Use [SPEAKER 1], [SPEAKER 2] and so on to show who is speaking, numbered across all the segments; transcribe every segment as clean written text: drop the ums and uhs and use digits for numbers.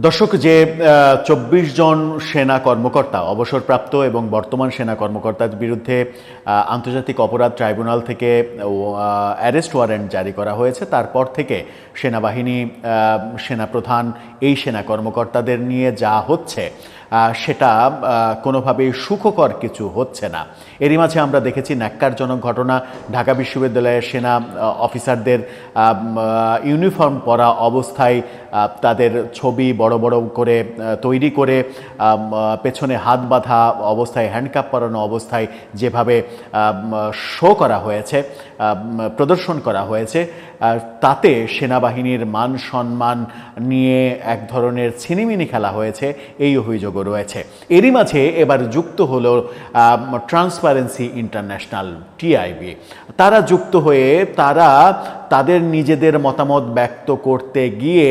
[SPEAKER 1] দর্শক, যে ২৪ জন সেনা কর্মকর্তা অবসরপ্রাপ্ত এবং বর্তমান সেনা কর্মকর্তার বিরুদ্ধে আন্তর্জাতিক অপরাধ ট্রাইব্যুনাল থেকে অ্যারেস্ট ওয়ারেন্ট জারি করা হয়েছে, তারপর থেকে সেনাবাহিনী, সেনাপ্রধান এই সেনা কর্মকর্তাদের নিয়ে যা হচ্ছে সেটা কোনোভাবেই সুখকর কিছু হচ্ছে না। এরই মাঝে আমরা দেখেছি ন্যাক্কারজনক ঘটনা, ঢাকা বিশ্ববিদ্যালয়ের সেনা অফিসারদের ইউনিফর্ম পরা অবস্থায় তাদের ছবি বড় বড় করে তৈরি করে পেছনে হাত বাঁধা অবস্থায়, হ্যান্ডকাপ পরানো অবস্থায় যেভাবে শো করা হয়েছে, প্রদর্শন করা হয়েছে, তাতে সেনাবাহিনীর মান সম্মান নিয়ে এক ধরনের ছিনিমিনি খেলা হয়েছে, এই অভিযোগও রয়েছে। এরই মাঝে এবার যুক্ত হলো ট্রান্সপারেন্সি ইন্টারন্যাশনাল, টিআইবি। তারা যুক্ত হয়ে তাদের নিজেদের মতামত ব্যক্ত করতে গিয়ে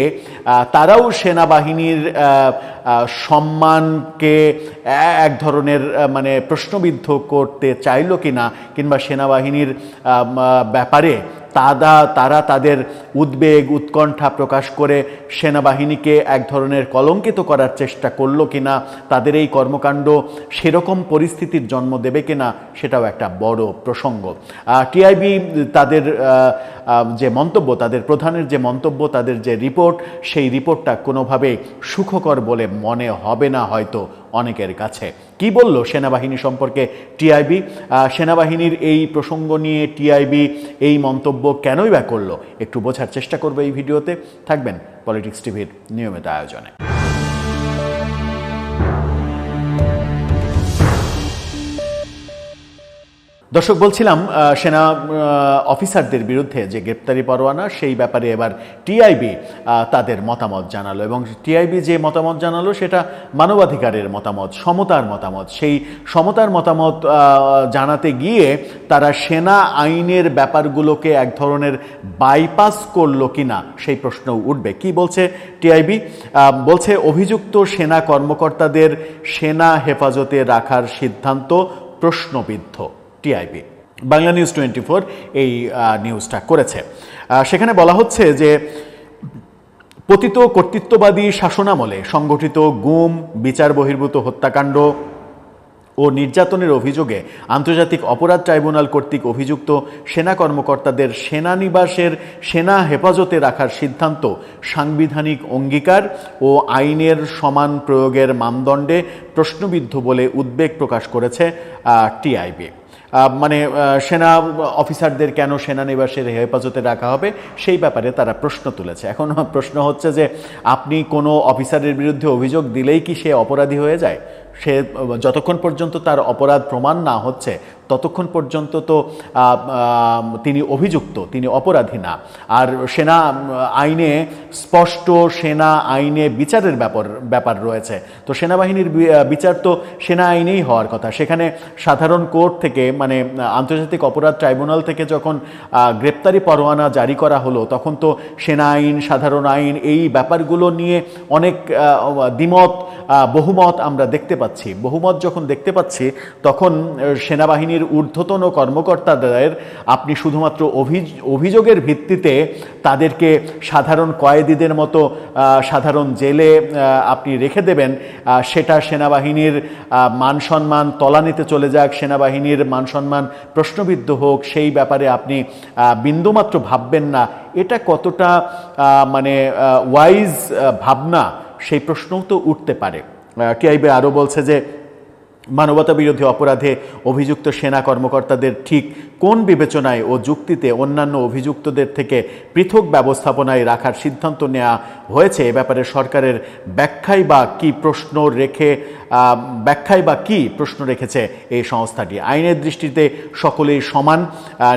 [SPEAKER 1] তারাও সেনাবাহিনীর সম্মানকে এক ধরনের প্রশ্নবিদ্ধ করতে চাইল কিনা, কিংবা সেনাবাহিনীর ব্যাপারে তারা তাদের উদ্বেগ উৎকণ্ঠা প্রকাশ করে সেনাবাহিনীকে এক ধরনের কলঙ্কিত করার চেষ্টা করলো কিনা, তাদের এই কর্মকাণ্ড সেরকম পরিস্থিতির জন্ম দেবে কিনা, সেটাও একটা বড় প্রসঙ্গ। টিআইবি তাদের যে মন্তব্য, তাদের প্রধানের যে মন্তব্য, তাদের যে রিপোর্ট, সেই রিপোর্টটা কোনোভাবে সুখকর বলে মনে হবে না হয়তো অনেকের কাছে। কি বলল সেনাবাহিনী সম্পর্কে টিআইবি? সেনাবাহিনীর এই প্রসঙ্গ নিয়ে টিআইবি এই মন্তব্য কেনই বা করলো, একটু বোঝার চেষ্টা করবো এই ভিডিওতে। থাকবেন পলিটিক্স টিভির নিয়মিত আয়োজনে। দর্শক, বলছিলাম সেনা অফিসারদের বিরুদ্ধে যে গ্রেপ্তারি পরোয়ানা, সেই ব্যাপারে এবার টিআইবি তাদের মতামত জানালো, এবং টিআইবি যে মতামত জানালো সেটা মানবাধিকারের মতামত, সমতার মতামত। সেই সমতার মতামত জানাতে গিয়ে তারা সেনা আইনের ব্যাপারগুলোকে এক ধরনের বাইপাস করলো কিনা সেই প্রশ্ন উঠবে। কি বলছে টিআইবি? বলছে, অভিযুক্ত সেনা কর্মকর্তাদের সেনা হেফাজতে রাখার সিদ্ধান্ত প্রশ্নবিদ্ধ। টিআইবি, বাংলা নিউজ 24 এই নিউজটা করেছে। সেখানে বলা হচ্ছে যে পতিত কর্তৃত্ববাদী শাসনামলে সংগঠিত গুম, বিচার বহির্ভূত হত্যাকাণ্ড ও নির্যাতনের অভিযোগে আন্তর্জাতিক অপরাধ ট্রাইব্যুনাল কর্তৃক অভিযুক্ত সেনা কর্মকর্তাদের সেনানিবাসের সেনা হেফাজতে রাখার সিদ্ধান্ত সাংবিধানিক অঙ্গীকার ও আইনের সমান প্রয়োগের মানদণ্ডে প্রশ্নবিদ্ধ বলে উদ্বেগ প্রকাশ করেছে টিআইবি। সেনা অফিসারদের কেন সেনানিবাসের হেফাজতে রাখা হবে সেই ব্যাপারে তারা প্রশ্ন তুলেছে। এখন প্রশ্ন হচ্ছে যে আপনি কোনো অফিসারের বিরুদ্ধে অভিযোগ দিলেই কি সে অপরাধী হয়ে যায়? সে যতক্ষণ পর্যন্ত তার অপরাধ প্রমাণ না হচ্ছে ততক্ষণ পর্যন্ত তো তিনি অভিযুক্ত, তিনি অপরাধী না। আর সেনা আইনে স্পষ্ট, সেনা আইনে বিচারের ব্যাপার রয়েছে। তো সেনাবাহিনীর বিচার তো সেনা আইনেই হওয়ার কথা। সেখানে সাধারণ কোর্ট থেকে, আন্তর্জাতিক অপরাধ ট্রাইব্যুনাল থেকে যখন গ্রেপ্তারি পরোয়ানা জারি করা হলো, তখন তো সেনা আইন, সাধারণ আইন, এই ব্যাপারগুলো নিয়ে অনেক দ্বিমত, বহুমত আমরা দেখতে পাচ্ছি। বহুমত যখন দেখতে পাচ্ছি, তখন সেনাবাহিনীর ঊর্ধ্বতন কর্মকর্তাদের আপনি শুধুমাত্র অভিযোগের ভিত্তিতে তাদেরকে সাধারণ কয়েদিদের মতো সাধারণ জেলে আপনি রেখে দেবেন, সেটা সেনাবাহিনীর মান সম্মান তলানিতে চলে যাক, সেনাবাহিনীর মান সম্মান প্রশ্নবিদ্ধ হোক, সেই ব্যাপারে আপনি বিন্দুমাত্র ভাববেন না। এটা কতটা ওয়াইজ ভাবনা, সেই প্রশ্নও তো উঠতে পারে। টিআইবি আরও বলছে যে মানবতা বিরোধী অপরাধে অভিযুক্ত সেনা কর্মকর্তাদের ঠিক কোন বিবেচনায় ও যুক্তিতে অন্যান্য অভিযুক্তদের থেকে পৃথক ব্যবস্থাপনায় রাখার সিদ্ধান্ত নেওয়া হয়েছে, এ ব্যাপারে সরকারের ব্যাখ্যায় বা কি প্রশ্ন রেখেছে এই সংস্থাটি। আইনের দৃষ্টিতে সকলেই সমান,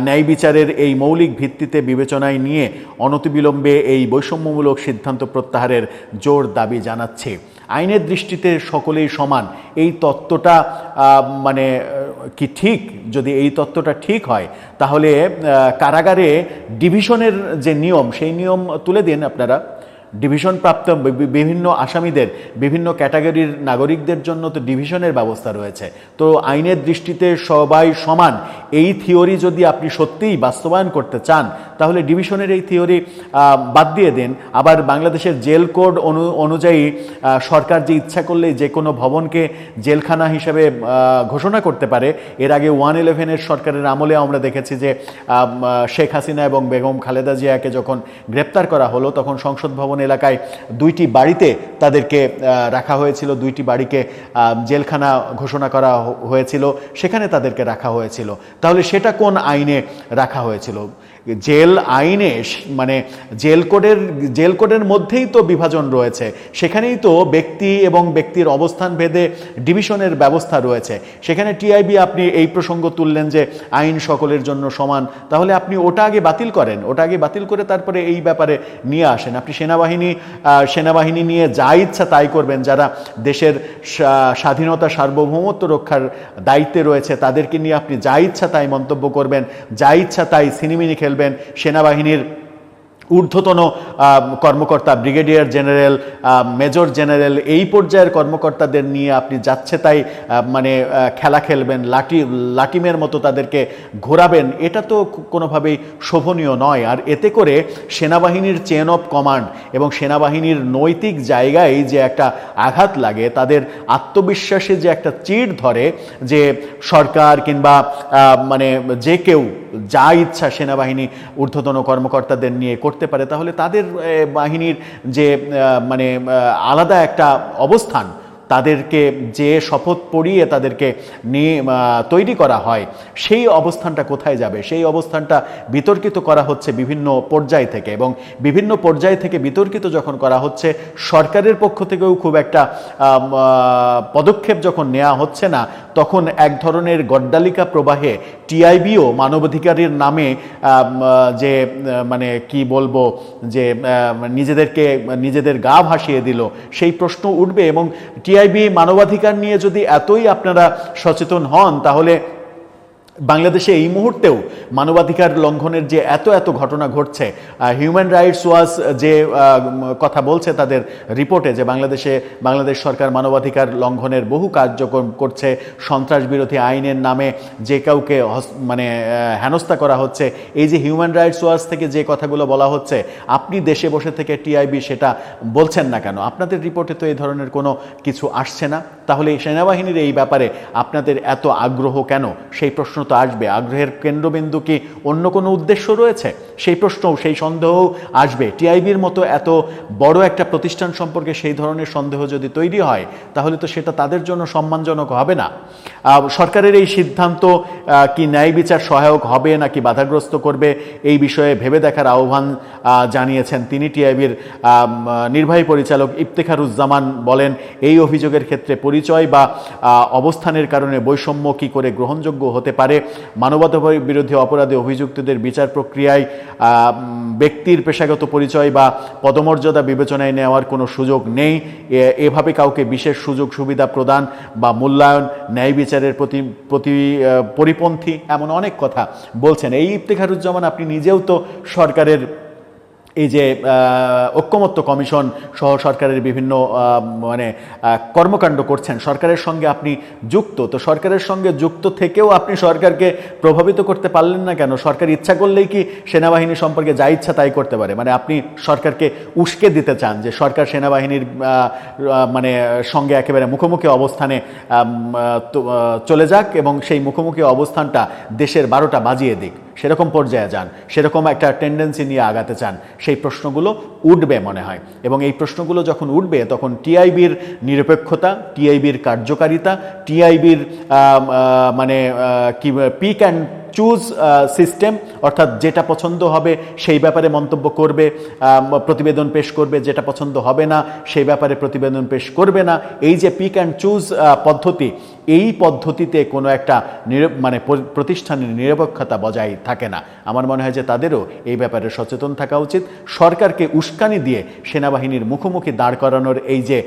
[SPEAKER 1] ন্যায় বিচারের এই মৌলিক ভিত্তিতে বিবেচনায় নিয়ে অনতিবিলম্বে এই বৈষম্যমূলক সিদ্ধান্ত প্রত্যাহারের জোর দাবি জানাচ্ছে। আইনের দৃষ্টিতে সকলেই সমান, এই তত্ত্বটা কি ঠিক? যদি এই তত্ত্বটা ঠিক হয়, তাহলে কারাগারে ডিভিশনের যে নিয়ম, সেই নিয়ম তুলে দিন আপনারা। ডিভিশন প্রাপ্ত বিভিন্ন আসামিদের, বিভিন্ন ক্যাটাগরির নাগরিকদের জন্য তো ডিভিশনের ব্যবস্থা রয়েছে। তো আইনের দৃষ্টিতে সবাই সমান, এই থিওরি যদি আপনি সত্যিই বাস্তবায়ন করতে চান, তাহলে ডিভিশনের এই থিওরি বাদ দিয়ে দিন। আবার বাংলাদেশের জেল কোড অনুযায়ী সরকার যে ইচ্ছা করলেই যে কোনো ভবনকে জেলখানা হিসেবে ঘোষণা করতে পারে। এর আগে 111-এর সরকারের আমলে আমরা দেখেছি যে শেখ হাসিনা এবং বেগম খালেদা জিয়াকে যখন গ্রেপ্তার করা হলো তখন সংসদ ভবন এলাকায় 2টি বাড়িতে তাদেরকে রাখা হয়েছিল, 2টি বাড়িকে জেলখানা ঘোষণা করা হয়েছিল, সেখানে তাদেরকে রাখা হয়েছিল। তাহলে সেটা কোন আইনে রাখা হয়েছিল? জেল আইনে, মানে জেল কোডের মধ্যেই তো বিভাজন রয়েছে, সেখানেই তো ব্যক্তি এবং ব্যক্তির অবস্থান ভেদে ডিভিশনের ব্যবস্থা রয়েছে। সেখানে টিআইবি, আপনি এই প্রসঙ্গ তুললেন যে আইন সকলের জন্য সমান, তাহলে আপনি ওটা আগে বাতিল করেন, ওটা আগে বাতিল করে তারপরে এই ব্যাপারে নিয়ে আসেন। আপনি সেনাবাহিনী নিয়ে যা ইচ্ছা তাই করবেন, যারা দেশের স্বাধীনতা সার্বভৌমত্ব রক্ষার দায়িত্বে রয়েছে তাদেরকে নিয়ে আপনি যা ইচ্ছা তাই মন্তব্য করবেন, যা ইচ্ছা তাই সিনেমিনি খেলবেন। সেনাবাহিনীর ঊর্ধ্বতন কর্মকর্তা, ব্রিগেডিয়ার জেনারেল, মেজর জেনারেল, এই পর্যায়ের কর্মকর্তাদের নিয়ে আপনি যাচ্ছে তাই মানে খেলা খেলবেন, লাটিমের মতো তাদেরকে ঘোরাবেন, এটা তো কোনোভাবেই শোভনীয় নয়। আর এতে করে সেনাবাহিনীর চেন অফ কমান্ড এবং সেনাবাহিনীর নৈতিক জায়গায় যে একটা আঘাত লাগে, তাদের আত্মবিশ্বাসে যে একটা চিড় ধরে যে সরকার কিংবা মানে যে কেউ যা ইচ্ছা সেনাবাহিনী ঊর্ধ্বতন কর্মকর্তাদের নিয়ে করতে পারে, তাহলে তাদের বাহিনীর যে মানে আলাদা একটা অবস্থান, তাদেরকে যে শপথ পড়িয়ে তাদেরকে নিয়ে তৈরি করা হয়, সেই অবস্থানটা কোথায় যাবে? সেই অবস্থানটা বিতর্কিত করা হচ্ছে বিভিন্ন পর্যায় থেকে, এবং বিভিন্ন পর্যায় থেকে বিতর্কিত যখন করা হচ্ছে, সরকারের পক্ষ থেকেও খুব একটা পদক্ষেপ যখন নেওয়া হচ্ছে না, তখন এক ধরনের গড্ডালিকা প্রবাহে টিআইবিও মানবাধিকারের নামে যে মানে কি বলবো, যে নিজেদের গা ভাসিয়ে দিল, সেই প্রশ্ন উঠবে। এবং টিআইবি মানবাধিকার নিয়ে যদি এতই আপনারা সচেতন হন, তাহলে বাংলাদেশে এই মুহূর্তেও মানবাধিকার লঙ্ঘনের যে এত ঘটনা ঘটছে, হিউম্যান রাইটস ওয়াচ যে কথা বলছে তাদের রিপোর্টে, যে বাংলাদেশ সরকার মানবাধিকার লঙ্ঘনের বহু কার্যক্রম করছে, সন্ত্রাস বিরোধী আইনের নামে যে কাউকে মানে হেনস্থা করা হচ্ছে, এই যে হিউম্যান রাইটস ওয়াচ থেকে যে কথাগুলো বলা হচ্ছে, আপনি দেশে বসে থেকে টিআইবি সেটা বলছেন না কেন? আপনাদের রিপোর্টে তো এই ধরনের কোনো কিছু আসছে না। তাহলে সেনাবাহিনীর এই ব্যাপারে আপনাদের এত আগ্রহ কেন? সেই প্রশ্ন তো আসবে। আগ্রহের কেন্দ্রবিন্দু কি অন্য কোনো উদ্দেশ্য রয়েছে? সেই প্রশ্নও, সেই সন্দেহও আসবে। টিআইবির মতো এত বড় একটা প্রতিষ্ঠান সম্পর্কে সেই ধরনের সন্দেহ যদি তৈরি হয়, তাহলে তো সেটা তাদের জন্য সম্মানজনক হবে না। সরকারের এই সিদ্ধান্ত কি ন্যায় বিচার সহায়ক হবে নাকি বাধাগ্রস্ত করবে, এই বিষয়ে ভেবে দেখার আহ্বান জানিয়েছেন তিনি। টিআইবির নির্বাহী পরিচালক ইফতেখারুজ্জামান বলেন, এই অভিযোগের ক্ষেত্রে পরিচয় বা অবস্থানের কারণে বৈষম্য কি করে গ্রহণযোগ্য হতে পারে? মানবতা বিরোধী অপরাধে অভিযুক্তদের বিচার প্রক্রিয়ায় ব্যক্তির পেশাগত পরিচয় বা পদমর্যাদা বিবেচনায় নেওয়ার কোনো সুযোগ নেই। এভাবে কাউকে বিশেষ সুযোগ সুবিধা প্রদান বা মূল্যায়ন ন্যায় বিচারের পরিপন্থী, এমন অনেক কথা বলছেন। এই ইফতেখারুজ্জামান আপনি নিজেও তো সরকারের এই যে ঐক্যমত্য কমিশন সহ সরকারের বিভিন্ন মানে কর্মকাণ্ড করছেন, সরকারের সঙ্গে আপনি যুক্ত, তো সরকারের সঙ্গে যুক্ত থেকেও আপনি সরকারকে প্রভাবিত করতে পারলেন না কেন? সরকার ইচ্ছা করলেই কি সেনাবাহিনী সম্পর্কে যা ইচ্ছা তাই করতে পারে? মানে আপনি সরকারকে উস্কে দিতে চান যে সরকার সেনাবাহিনীর মানে সঙ্গে একেবারে মুখোমুখি অবস্থানে চলে যাক এবং সেই মুখোমুখি অবস্থানটা দেশের 12টা বাজিয়ে দিক, সেরকম পর্যায়ে যান, সেরকম একটা টেন্ডেন্সি নিয়ে আগাতে চান। সেই প্রশ্নগুলো উঠবে মনে হয়, এবং এই প্রশ্নগুলো যখন উঠবে তখন টিআইবির নিরপেক্ষতা, টিআইবির কার্যকারিতা, টিআইবির মানে কি পিক অ্যান্ড চুজ সিস্টেম, অর্থাৎ যেটা পছন্দ হবে সেই ব্যাপারে মন্তব্য করবে, প্রতিবেদন পেশ করবে, যেটা পছন্দ হবে না সেই ব্যাপারে প্রতিবেদন পেশ করবে না, এই যে পিক অ্যান্ড চুজ পদ্ধতি, এই পদ্ধতিতে কোনো একটা মানে প্রতিষ্ঠানের নিরপেক্ষতা বজায় থাকে না। আমার মনে হয় যে তাদেরও এই ব্যাপারে সচেতন থাকা উচিত। সরকারকে উস্কানি দিয়ে সেনাবাহিনীর মুখোমুখি দাঁড় করানোর এই যে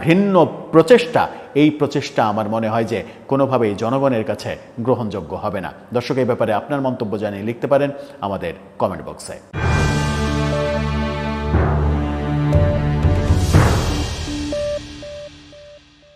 [SPEAKER 1] ঘৃণ্য প্রচেষ্টা, এই প্রচেষ্টা আমার মনে হয় যে কোনোভাবেই জনগণের কাছে গ্রহণযোগ্য হবে না। দর্শক, এই ব্যাপারে আপনার মন্তব্য জানিয়ে লিখতে পারেন আমাদের কমেন্ট বক্সে।